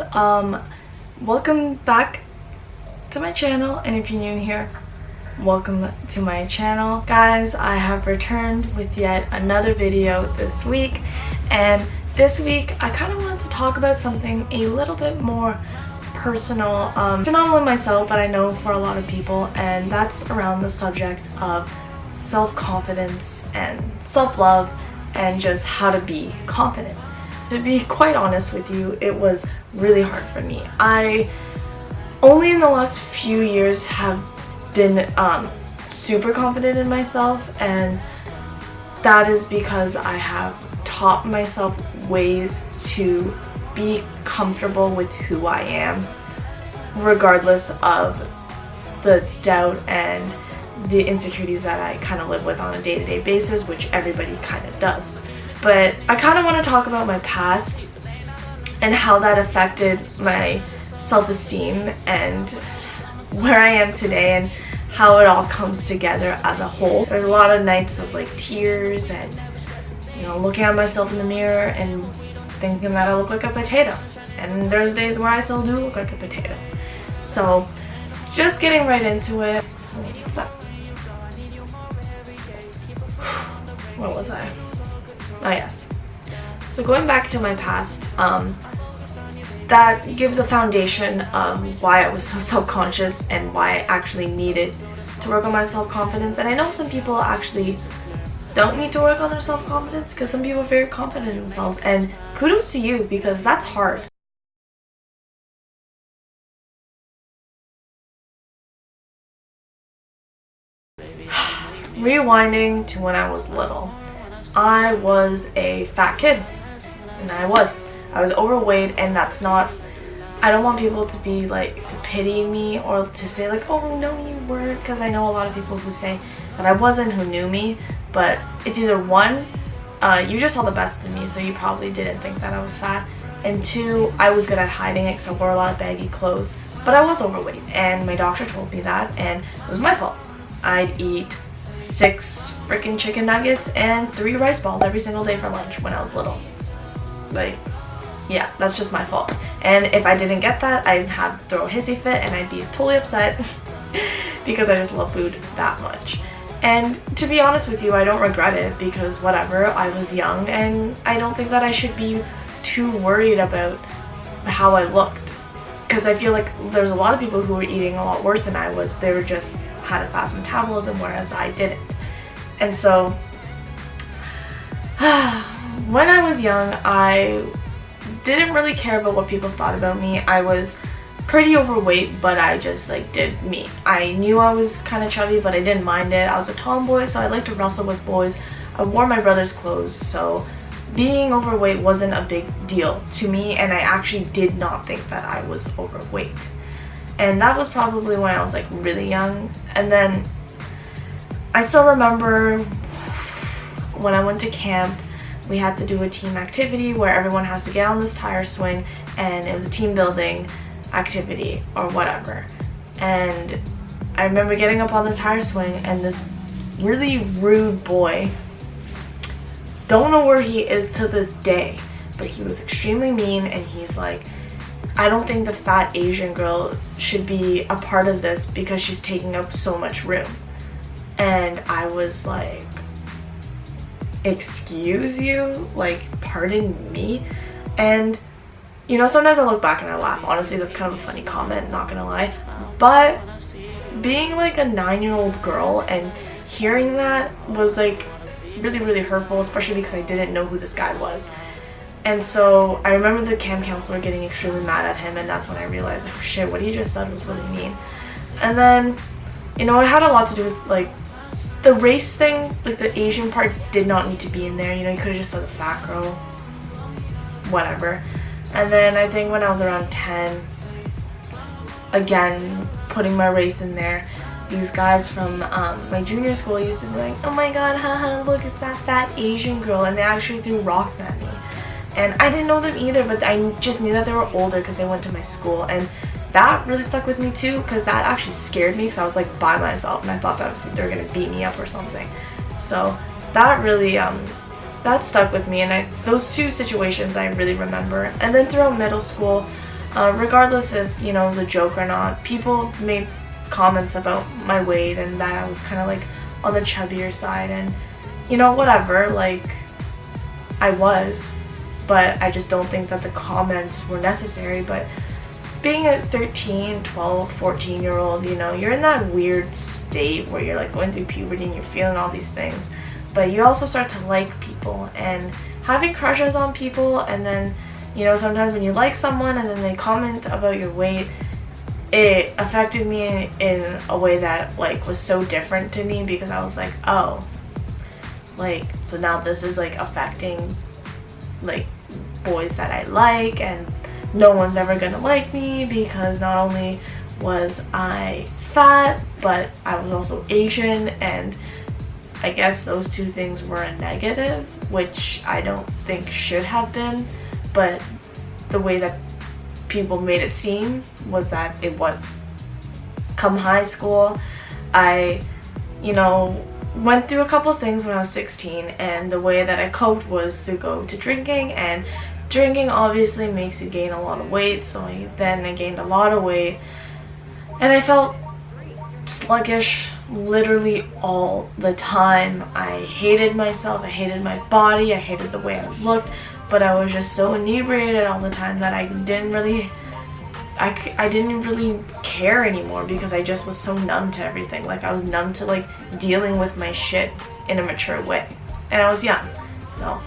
guys, welcome back to my channel, and if you're new here, welcome to my channel. Guys, I have returned with yet another video this week, and this week I kind of wanted to talk about something a little bit more personal, to not only myself but I know for a lot of people, and that's around the subject of self-confidence and self-love and just how to be confident. To be quite honest with you, it was really hard for me. I only in the last few years have been super confident in myself, and that is because I have taught myself ways to be comfortable with who I am, regardless of the doubt and the insecurities that I kind of live with on a day-to-day basis, which everybody kind of does. But I kind of want to talk about my past and how that affected my self-esteem and where I am today and how it all comes together as a whole. There's a lot of nights of like tears and, you know, looking at myself in the mirror and thinking that I look like a potato. And there's days where I still do look like a potato. So just getting right into it. What's up? Where was I? Oh yes. So going back to my past, that gives a foundation of why I was so self-conscious and why I actually needed to work on my self-confidence. And I know some people actually don't need to work on their self-confidence because some people are very confident in themselves, and kudos to you because that's hard. Rewinding to when I was little, I was a fat kid, and I was overweight, and that's not, I don't want people to be like, to pity me or to say like, oh no you were, because I know a lot of people who say that I wasn't, who knew me, but it's either one, you just saw the best in me, so you probably didn't think that I was fat, and two, I was good at hiding it because I wore a lot of baggy clothes, but I was overweight, and my doctor told me that, and it was my fault. I'd eat 6 freaking chicken nuggets and 3 rice balls every single day for lunch when I was little. Like, yeah, that's just my fault. And if I didn't get that, I'd have to throw a hissy fit and I'd be totally upset because I just love food that much. And to be honest with you, I don't regret it because whatever, I was young and I don't think that I should be too worried about how I looked. Because I feel like there's a lot of people who were eating a lot worse than I was. They were just had a fast metabolism, whereas I didn't. And so when I was young, I didn't really care about what people thought about me. I was pretty overweight, but I just like did me. I knew I was kind of chubby, but I didn't mind it. I was a tomboy, so I liked to wrestle with boys. I wore my brother's clothes, so being overweight wasn't a big deal to me, and I actually did not think that I was overweight. And that was probably when I was like really young. And then I still remember when I went to camp, we had to do a team activity where everyone has to get on this tire swing, and it was a team building activity or whatever. And I remember getting up on this tire swing, and this really rude boy, don't know where he is to this day, but he was extremely mean, and he's like, I don't think the fat Asian girl should be a part of this because she's taking up so much room. And I was like, excuse you? Like, pardon me? And, you know, sometimes I look back and I laugh. Honestly, that's kind of a funny comment, not gonna lie. But being like a 9-year-old girl and hearing that was like really, really hurtful, especially because I didn't know who this guy was. And so I remember the camp counselor getting extremely mad at him, and that's when I realized, oh shit, what he just said was really mean. And then, you know, it had a lot to do with like the race thing, like the Asian part did not need to be in there, you know, you could have just said the fat girl, whatever. And then I think when I was around 10, again, putting my race in there, these guys from my junior school used to be like, oh my god, haha, look, it's that fat Asian girl, and they actually threw rocks at me. And I didn't know them either, but I just knew that they were older because they went to my school, and that really stuck with me too, because that actually scared me because I was like by myself and I thought that they were gonna beat me up or something. So that really that stuck with me, and those two situations I really remember. And then throughout middle school, regardless if, you know, it was a joke or not. People made comments about my weight and that I was kind of like on the chubbier side, and you know, whatever, like I was, but I just don't think that the comments were necessary. But being a 13, 12, 14-year-old, you know, you're in that weird state where you're like going through puberty and you're feeling all these things, but you also start to like people and having crushes on people. And then, you know, sometimes when you like someone and then they comment about your weight, it affected me in a way that like was so different to me, because I was like, oh, like, so now this is like affecting like boys that I like, and no one's ever gonna like me because not only was I fat, but I was also Asian, and I guess those two things were a negative, which I don't think should have been, but the way that people made it seem was that it was. Come high school, I, you know, went through a couple things when I was 16, and the way that I coped was to go to drinking, and drinking obviously makes you gain a lot of weight, so I gained a lot of weight, and I felt sluggish literally all the time. I hated myself, I hated my body, I hated the way I looked, but I was just so inebriated all the time that I didn't really care anymore, because I just was so numb to everything. Like, I was numb to like dealing with my shit in a mature way, and I was young, so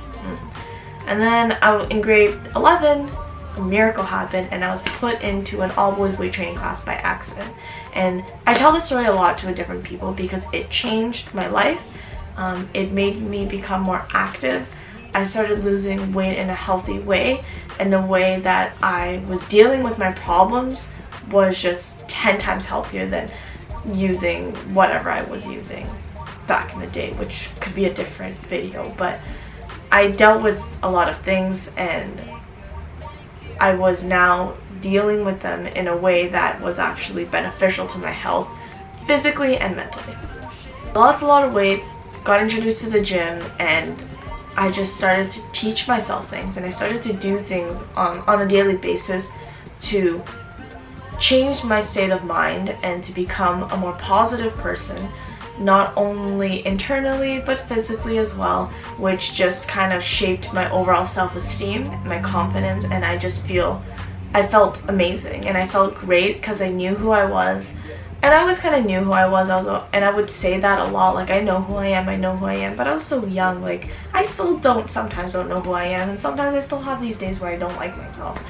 And then in grade 11, a miracle happened, and I was put into an all-boys weight training class by accident. And I tell this story a lot to different people because it changed my life. It made me become more active. I started losing weight in a healthy way, and the way that I was dealing with my problems was just 10 times healthier than using whatever I was using back in the day, which could be a different video. But I dealt with a lot of things, and I was now dealing with them in a way that was actually beneficial to my health, physically and mentally. I lost a lot of weight, got introduced to the gym, and I just started to teach myself things, and I started to do things on a daily basis to change my state of mind and to become a more positive person, not only internally but physically as well, which just kind of shaped my overall self-esteem, my confidence, and I felt amazing, and I felt great because I knew who I was. And I always kind of knew who I was, and I would say that a lot, like, I know who I am, but I was so young, like, I still sometimes don't know who I am, and sometimes I still have these days where I don't like myself.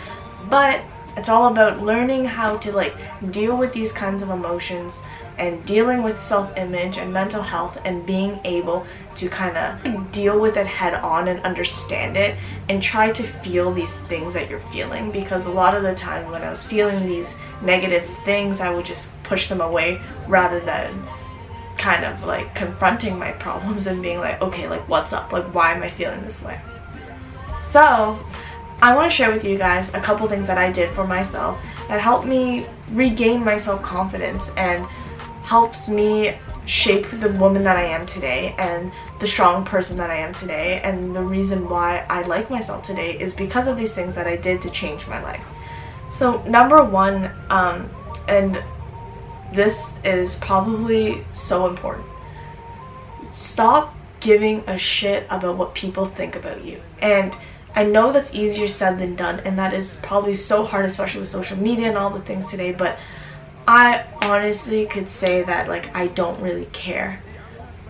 But it's all about learning how to, like, deal with these kinds of emotions, and dealing with self-image and mental health, and being able to kind of deal with it head on and understand it, and try to feel these things that you're feeling. Because a lot of the time when I was feeling these negative things, I would just push them away rather than kind of like confronting my problems and being like, okay, like, what's up? Like, why am I feeling this way? So I want to share with you guys a couple things that I did for myself that helped me regain my self-confidence and helps me shape the woman that I am today and the strong person that I am today. And the reason why I like myself today is because of these things that I did to change my life. So number one, and this is probably so important, stop giving a shit about what people think about you. And I know that's easier said than done, and that is probably so hard, especially with social media and all the things today, but I honestly could say that, like, I don't really care.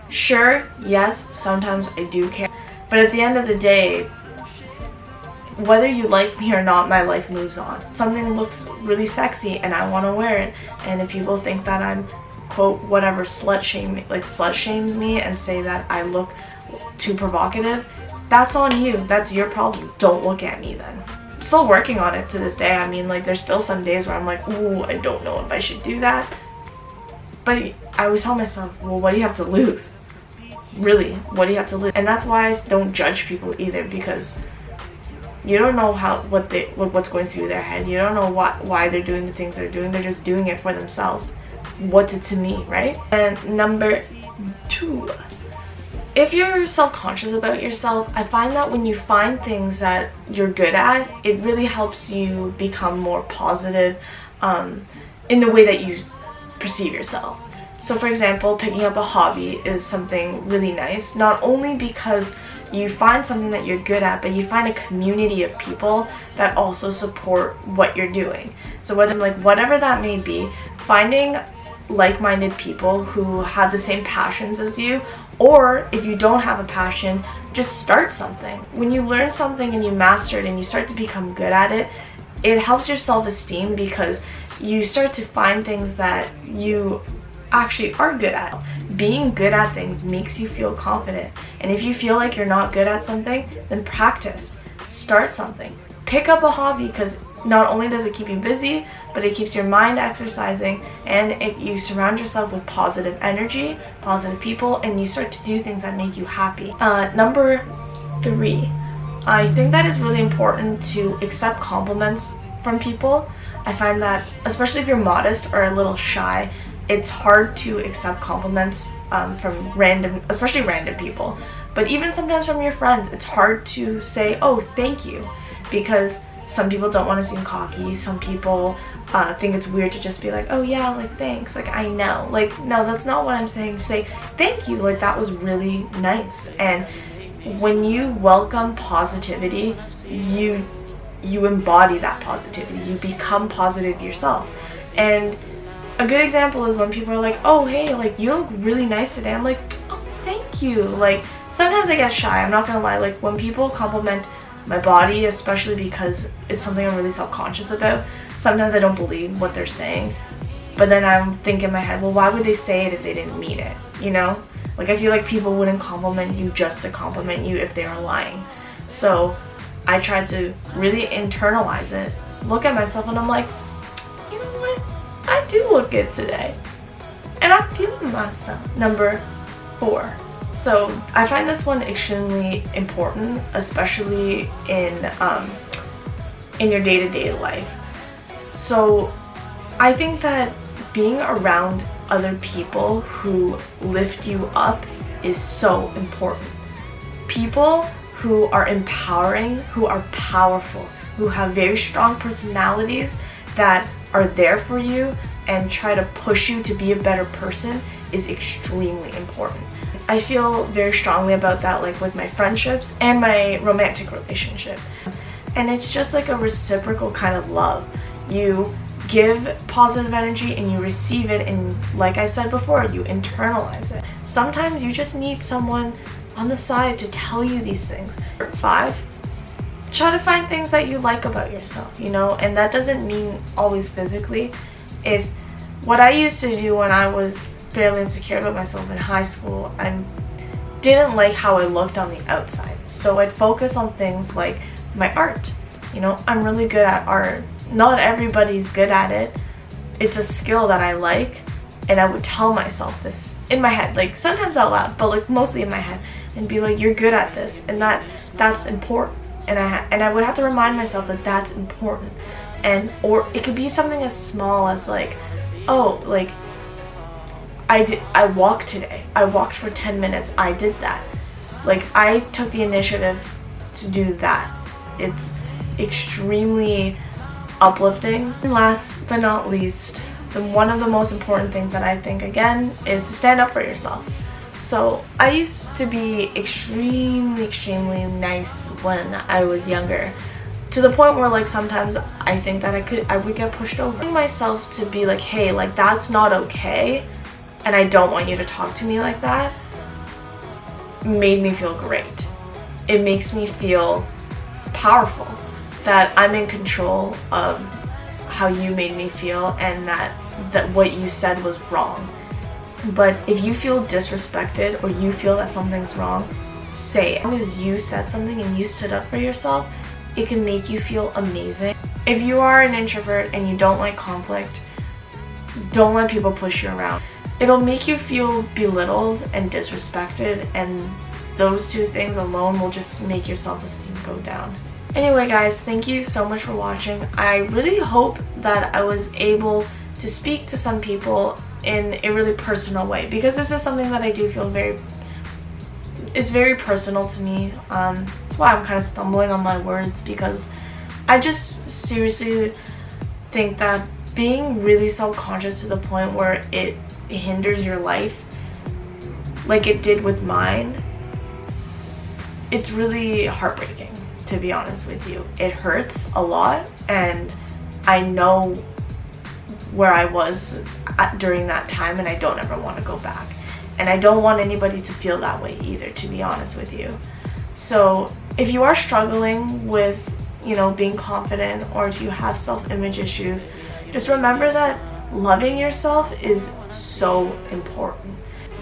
Sure, yes, sometimes I do care, but at the end of the day, whether you like me or not, my life moves on. Something looks really sexy and I want to wear it, and if people think that I'm, quote, whatever, slut shames me and say that I look too provocative, that's on you. That's your problem. Don't look at me then. I'm still working on it to this day. I mean, like, there's still some days where I'm like, ooh, I don't know if I should do that. But I always tell myself, well, what do you have to lose? Really, what do you have to lose? And that's why I don't judge people either, because you don't know what's going through their head. You don't know why they're doing the things they're doing. They're just doing it for themselves. What's it to me, right? And number two, if you're self-conscious about yourself, I find that when you find things that you're good at, it really helps you become more positive in the way that you perceive yourself. So for example, picking up a hobby is something really nice, not only because you find something that you're good at, but you find a community of people that also support what you're doing. So whatever that may be, finding like-minded people who have the same passions as you, or if you don't have a passion, just start something. When you learn something and you master it and you start to become good at it, it helps your self-esteem because you start to find things that you actually are good at. Being good at things makes you feel confident, and if you feel like you're not good at something, then practice. Start something. Pick up a hobby, because not only does it keep you busy, but it keeps your mind exercising, and you surround yourself with positive energy, positive people, and you start to do things that make you happy. Number 3, I think that it's really important to accept compliments from people. I find that, especially if you're modest or a little shy, it's hard to accept compliments from especially random people. But even sometimes from your friends, it's hard to say, oh, thank you, because some people don't want to seem cocky. Some people think it's weird to just be like, oh yeah, like thanks, like I know. Like, no, that's not what I'm saying. Say thank you, like that was really nice. And when you welcome positivity, you embody that positivity. You become positive yourself. And a good example is when people are like, oh hey, like you look really nice today. I'm like, oh thank you. Like sometimes I get shy, I'm not gonna lie. Like when people compliment my body, especially because it's something I'm really self-conscious about, sometimes I don't believe what they're saying. But then I'm thinking in my head, well, why would they say it if they didn't mean it, you know? Like I feel like people wouldn't compliment you just to compliment you if they were lying. So I tried to really internalize it, look at myself, and I'm like, you know what? I do look good today. And I'm feeling myself. Number 4. So I find this one extremely important, especially in your day-to-day life. So I think that being around other people who lift you up is so important. People who are empowering, who are powerful, who have very strong personalities that are there for you and try to push you to be a better person is extremely important. I feel very strongly about that, like with my friendships and my romantic relationship. And it's just like a reciprocal kind of love. You give positive energy and you receive it, and like I said before, you internalize it. Sometimes you just need someone on the side to tell you these things. 5, try to find things that you like about yourself, you know, and that doesn't mean always physically. If what I used to do when I was fairly insecure about myself in high school, I didn't like how I looked on the outside. So I'd focus on things like my art. You know, I'm really good at art. Not everybody's good at it. It's a skill that I like, and I would tell myself this in my head, like sometimes out loud, but like mostly in my head, and be like, you're good at this, and that's important. And I would have to remind myself that that's important. Or it could be something as small as like, oh, like I walked today. I walked for 10 minutes. I did that. Like I took the initiative to do that. It's extremely uplifting. And last but not least, one of the most important things that I think, again, is to stand up for yourself. So I used to be extremely nice when I was younger, to the point where like sometimes I think that I would get pushed over. I myself to be like, hey, like that's not okay, and I don't want you to talk to me like that, made me feel great. It makes me feel powerful, that I'm in control of how you made me feel, and that what you said was wrong. But if you feel disrespected or you feel that something's wrong, say it. As long as you said something and you stood up for yourself, it can make you feel amazing. If you are an introvert and you don't like conflict, don't let people push you around. It'll make you feel belittled and disrespected, and those two things alone will just make your self-esteem go down. Anyway guys, thank you so much for watching. I really hope that I was able to speak to some people in a really personal way, because this is something that I do feel very it's very personal to me. That's why I'm kind of stumbling on my words, because I just seriously think that being really self-conscious to the point where it hinders your life, like it did with mine, it's really heartbreaking, to be honest with you. It hurts a lot, and I know where I was during that time, and I don't ever want to go back. And I don't want anybody to feel that way either, to be honest with you. So if you are struggling with, you know, being confident, or if you have self-image issues, just remember that loving yourself is so important.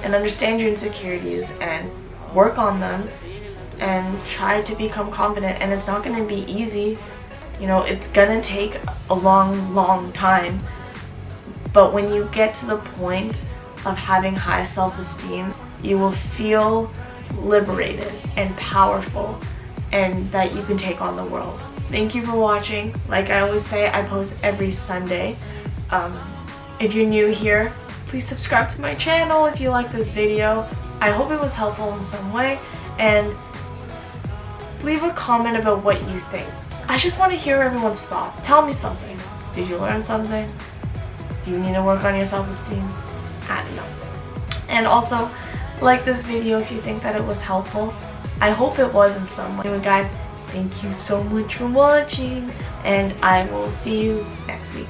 And understand your insecurities and work on them and try to become confident. And it's not going to be easy. You know, it's going to take a long time. But when you get to the point of having high self-esteem, you will feel liberated and powerful, and that you can take on the world. Thank you for watching. Like I always say, I post every Sunday. If you're new here, please subscribe to my channel if you like this video. I hope it was helpful in some way, and leave a comment about what you think. I just want to hear everyone's thoughts. Tell me something. Did you learn something? Do you need to work on your self-esteem? I don't know. And also, like this video if you think that it was helpful. I hope it was in some way. Anyway guys, thank you so much for watching, and I will see you next week.